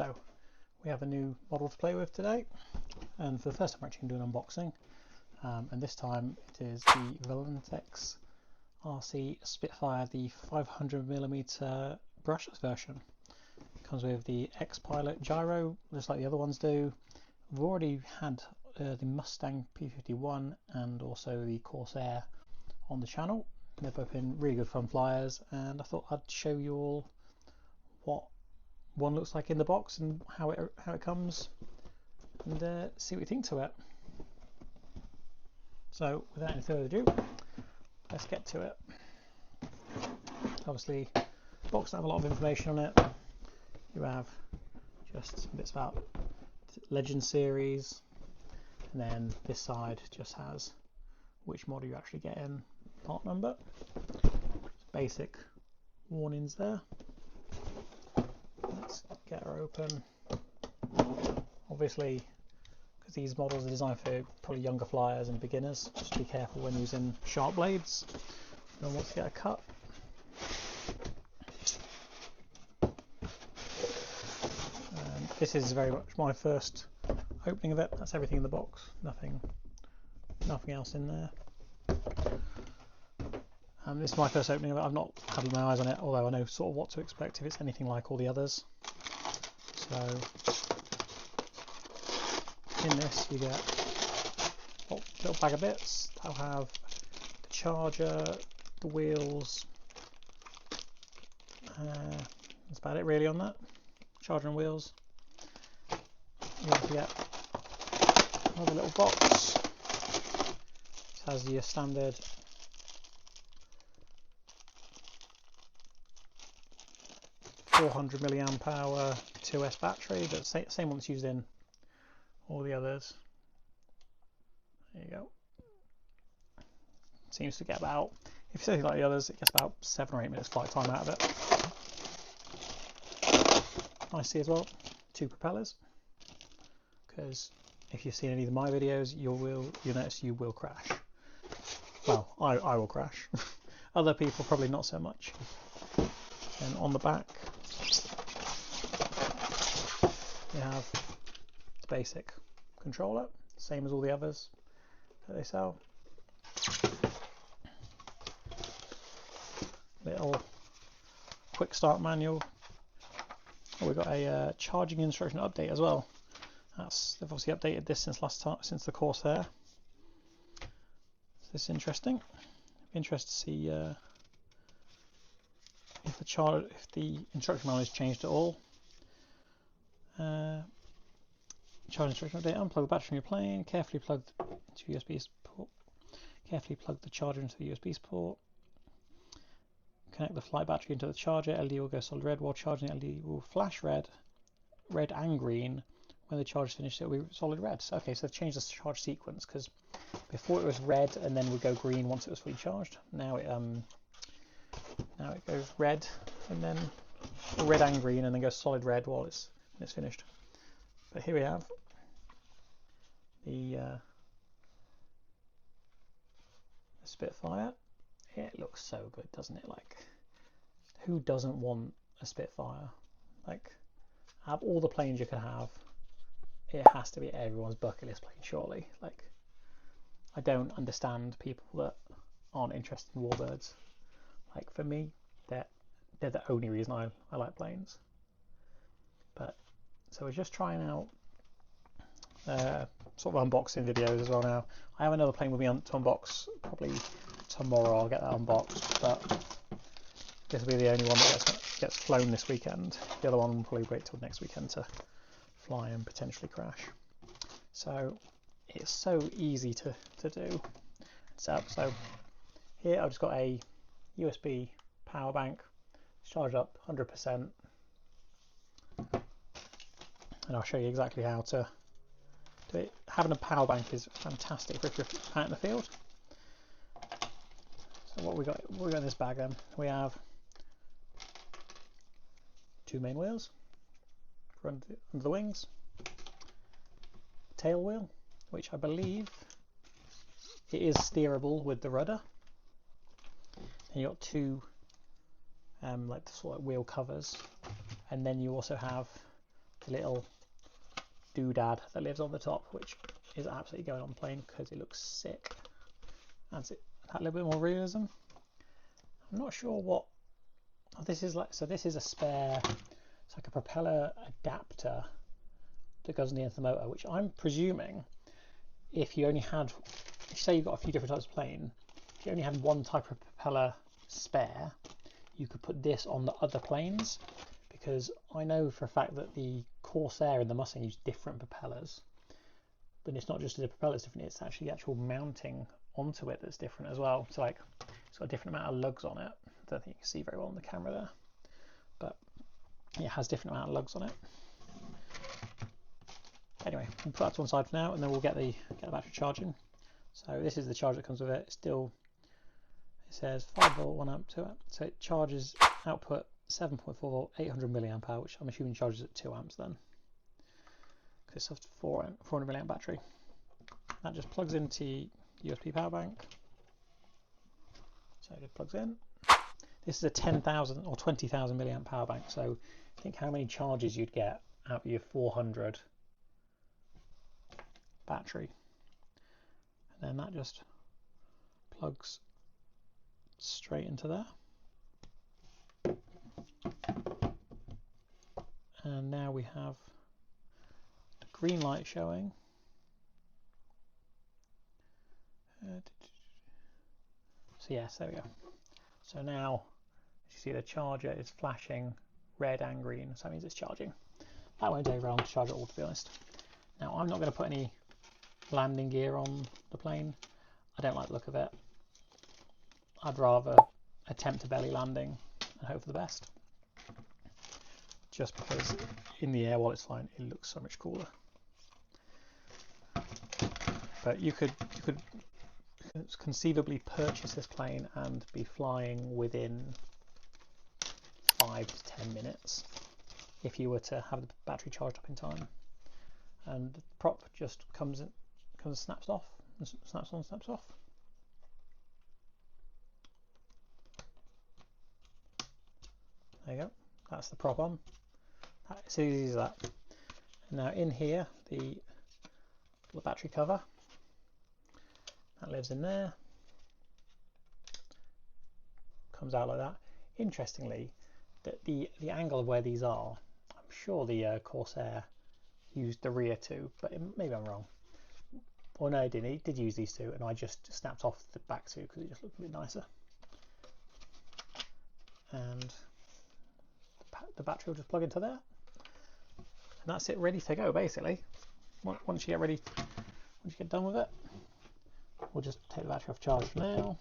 So we have a new model to play with today, and for the first time we're actually going to do an unboxing, and this time it is the Volantex RC Spitfire, the 500mm brushless version. It comes with the XPilot Gyro, just like the other ones do. We've already had the Mustang P51 and also the Corsair on the channel. They've both been really good fun flyers, and I thought I'd show you all what one looks like in the box and how it comes, and see what you think to it. So without any further ado, let's get to it. Obviously, the box doesn't have a lot of information on it. You have just some bits about Legend series, and then this side just has which model you actually get in, part number, basic warnings there. Let's get her open. Obviously, because these models are designed for probably younger flyers and beginners, just be careful when using sharp blades. You don't want to get a cut. And this is very much my first opening of it. That's everything in the box. Nothing else in there. This is my first opening of it. I've not had my eyes on it, although I know sort of what to expect if it's anything like all the others. So in this you get a little bag of bits. That'll have the charger, the wheels. That's about it really on that. Charger and wheels. You also get another little box. This has your standard 400 milliamp hour 2S battery, but same one that's used in all the others. There you go. Seems to get about, if you say like the others, it gets about 7 or 8 minutes flight time out of it. I see as well 2 propellers, because if you've seen any of my videos, you'll notice you will crash. Well, I will crash. Other people probably not so much. And on the back you have the basic controller, same as all the others that they sell. Little quick start manual. Oh, we've got a charging instruction update as well. They've obviously updated this since the Corsair. So this is interesting. Interested to see if the instruction manual has changed at all. Charge instruction update: unplug the battery from your plane. Carefully plug to USB port. Carefully plug the charger into the USB port. Connect the flight battery into the charger. LED will go solid red while charging. LED will flash red and green. When the charge is finished, it will be solid red. So, okay, so they've changed the charge sequence, because before it was red and then would go green once it was fully charged. Now it goes red and then red and green, and then goes solid red when it's finished. But here we have the Spitfire. It looks so good, doesn't it? Like, who doesn't want a Spitfire? Like, have all the planes you can have. It has to be everyone's bucket list plane, surely. Like, I don't understand people that aren't interested in warbirds. Like, for me, they're the only reason I like planes. But so we're just trying out sort of unboxing videos as well now. I have another plane with me to unbox probably tomorrow. I'll get that unboxed, but this will be the only one that gets flown this weekend. The other one will probably wait till next weekend to fly and potentially crash. So it's so easy to do. So here I've just got a USB power bank. It's charged up 100%, and I'll show you exactly how to do it. Having a power bank is fantastic if you're out in the field. So what we got in this bag then? We have 2 main wheels for under the wings, tail wheel, which I believe it is steerable with the rudder. And you got 2 like the sort of wheel covers, and then you also have the little doodad that lives on the top, which is absolutely going on the plane because it looks sick. Adds it that little bit more realism. I'm not sure what this is like. So this is a spare, it's like a propeller adapter that goes on the end of the motor, which I'm presuming if you only had, say you've got a few different types of plane, if you only had one type of propeller spare, you could put this on the other planes, because I know for a fact that the Corsair and the Mustang use different propellers, but it's not just the propeller is different, it's actually the actual mounting onto it that's different as well. So like it's got a different amount of lugs on it. I don't think you can see very well on the camera there, but it has different amount of lugs on it. Anyway, we'll put that to one side for now, and then we'll get the battery charging. So this is the charger that comes with it. It's still, it says 5 volt, 1 amp, 2 amp. So it charges output 7.4 volt, 800 milliamp hour, which I'm assuming charges at 2 amps then, because it's a 400 milliamp battery. That just plugs into USB power bank. So it just plugs in. This is a 10,000 or 20,000 milliamp power bank. So think how many charges you'd get out of your 400 battery. And then that just plugs straight into there. And now we have the green light showing. So yes, there we go. So now, as you see, the charger is flashing red and green, so that means it's charging. That won't take very long to charge it all, to be honest. Now, I'm not going to put any landing gear on the plane. I don't like the look of it. I'd rather attempt a belly landing and hope for the best. Just because in the air while it's flying, it looks so much cooler. But you could conceivably purchase this plane and be flying within 5 to 10 minutes if you were to have the battery charged up in time. And the prop just comes snaps off, and snaps on, snaps off. There you go. That's the prop on. It's as easy as that. Now in here, the battery cover that lives in there, comes out like that. Interestingly, the angle of where these are, I'm sure the Corsair used the rear two, but maybe I'm wrong. Or no, it didn't. It did use these two, and I just snapped off the back two because it just looked a bit nicer. And the battery will just plug into there, and that's it, ready to go. Basically, once you get done with it, we'll just take the battery off charge for now.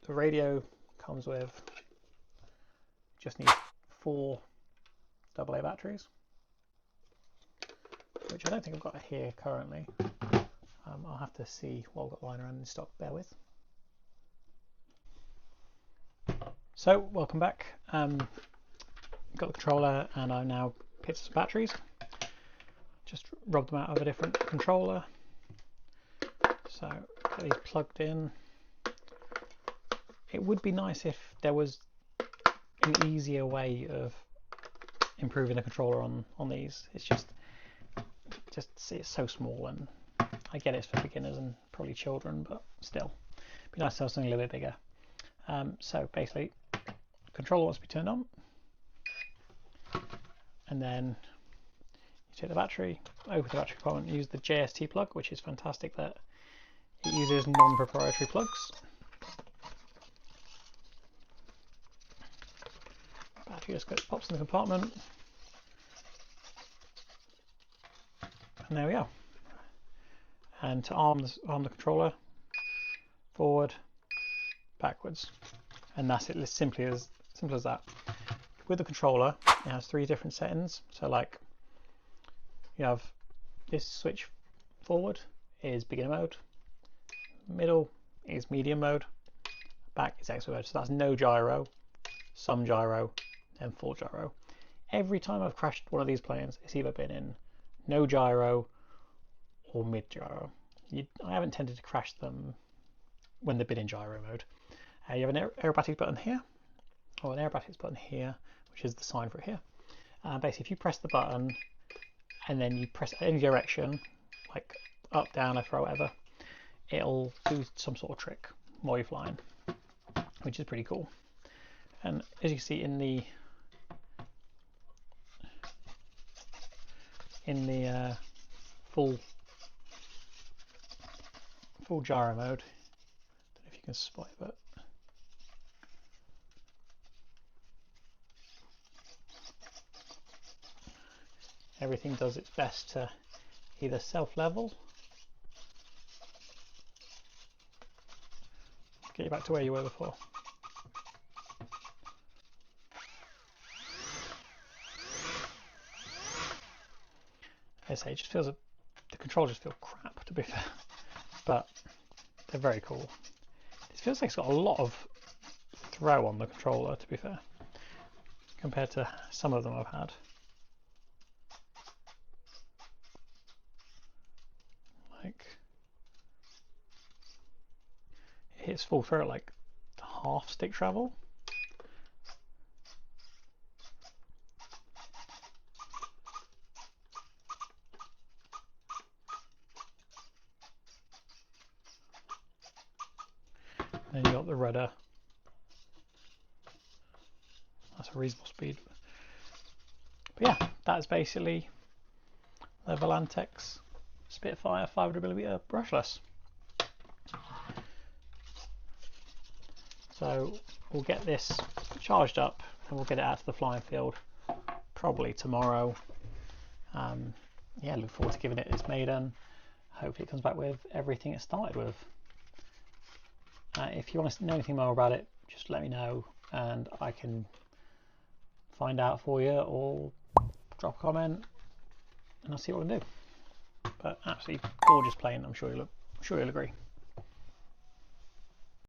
The radio comes with, just needs 4 AA batteries, which I don't think I've got here currently. I'll have to see what I've got lying around in stock, bear with. So, welcome back. Got the controller and I've now picked some batteries. Just rubbed them out of a different controller. So, get these plugged in. It would be nice if there was an easier way of improving the controller on these. It's just it's so small, and I get it's for beginners and probably children, but still, it'd be nice to have something a little bit bigger. So basically, controller wants to be turned on, and then you take the battery, open the battery compartment, use the JST plug, which is fantastic that it uses non-proprietary plugs. Battery just pops in the compartment, and there we go. And to arm the controller, forward, backwards, and that's it. It's simple as that. With the controller, it has 3 different settings. So like, you have this switch forward is beginner mode, middle is medium mode, back is expert mode. So that's no gyro, some gyro, and full gyro. Every time I've crashed one of these planes, it's either been in no gyro or mid gyro. I haven't tended to crash them when they've been in gyro mode. You have an aerobatic button here, or an aerobatics button here, which is the sign for it here. Basically, if you press the button and then you press any direction, like up, down, left, right, whatever, it'll do some sort of trick while you're flying, which is pretty cool. And as you can see in the full gyro mode, don't know if you can spot it, but everything does its best to either self-level, get you back to where you were before. As I say, it just feels, the controls just feel crap, to be fair, but they're very cool. It feels like it's got a lot of throw on the controller, to be fair, compared to some of them I've had. Like, it hits full throw at like half stick travel. Then you got the rudder. That's a reasonable speed. But yeah, that's basically the Volantex Spitfire 500mm brushless. So we'll get this charged up and we'll get it out to the flying field probably tomorrow. Yeah, look forward to giving it its maiden. Hopefully it comes back with everything it started with. If you want to know anything more about it, just let me know and I can find out for you, or drop a comment and I'll see what I can do. But absolutely gorgeous plane, I'm sure you'll agree.